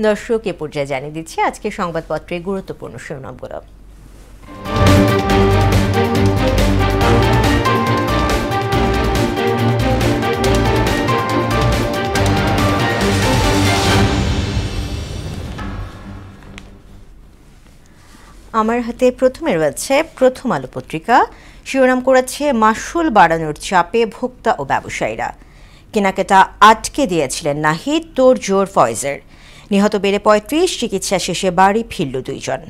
দর্শক এ পর্যায়ে জানিয়ে দিচ্ছি আজকে সংবাদপত্রের গুরুত্বপূর্ণ শিরোনামগুলো। আমার হাতে প্রথমে রয়েছে প্রথম আলো পত্রিকা। শিরোনাম করেছে মাশুল বাড়ানোর চাপে ভোক্তা ও ব্যবসায়ীরা, কেনাকাটা আটকে দিয়েছিলেন নাহিদ, তোড়জোড় ফয়েজের। নিহত বেড়ে ৩৫, চিকিৎসা শেষে বাড়ি ফিরল ২ জন।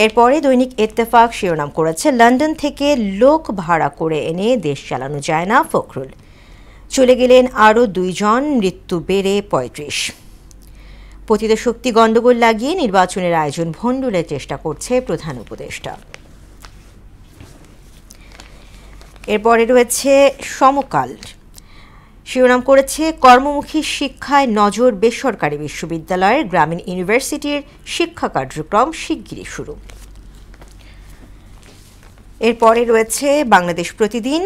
এরপরে দৈনিক ইত্তেফাক শিরোনাম করেছে লন্ডন থেকে লোক ভাড়া করে এনে দেশ চালানো যায় না ফখরুল। চলে গেলেন আরও ২ জন, মৃত্যু বেড়ে ৩৫। পতিত শক্তি গণ্ডগোল লাগিয়ে নির্বাচনের আয়োজন ভণ্ডুলের চেষ্টা করছে প্রধান উপদেষ্টা। এরপরে রয়েছে সমকাল শিরোনাম করেছে কর্মমুখী শিক্ষায় নজর বেসরকারি বিশ্ববিদ্যালয়ের, গ্রামীণ ইউনিভার্সিটির শিক্ষা কার্যক্রম শিগগিরই শুরু। এরপরে রয়েছে বাংলাদেশ প্রতিদিন,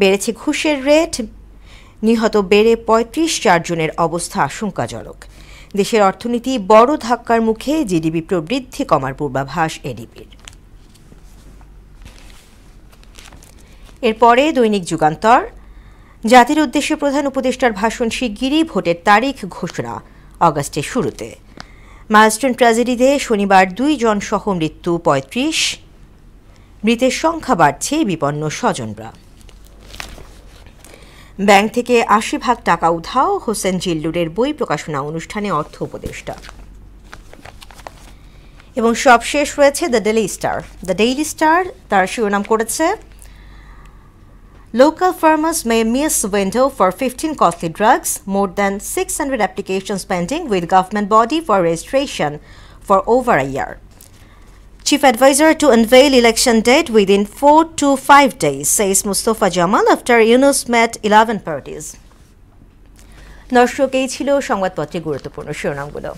বেড়েছে ঘুষের রেট, নিহত বেড়ে ৩৫, ৪ জনের অবস্থা আশঙ্কাজনক। দেশের অর্থনীতি বড় ধাক্কার মুখে, জিডিপি প্রবৃদ্ধি কমার পূর্বাভাস এডিবির। এরপরে দৈনিক যুগান্তর, জাতির উদ্দেশ্যে প্রধান উপদেষ্টার ভাষণ শিগগিরই, ভোটের তারিখ ঘোষণা অগাস্টের শুরুতে। মাইলস্টোন ট্র্যাজেডিতে শনিবার ২ জন সহ মৃত্যু ৩৫, মৃতের সংখ্যা বাড়ছে, বিপন্ন স্বজনরা। ব্যাংক থেকে ৮০ ভাগ টাকা উধাও, হোসেন জিল্লুরের বই প্রকাশনা অনুষ্ঠানে অর্থ উপদেষ্টা। এবং সবশেষ রয়েছে দ্য ডেইলি স্টার। তার শিরোনাম করেছে Local farmers may miss window for 15 costly drugs, more than 600 applications pending with government body for registration for over a year. Chief advisor to unveil election date within 4 to 5 days, says Mustafa Jamal after Yunus met 11 parties. দর্শক, এই ছিল সংবাদপত্রের গুরুত্বপূর্ণ শিরোনামগুলো।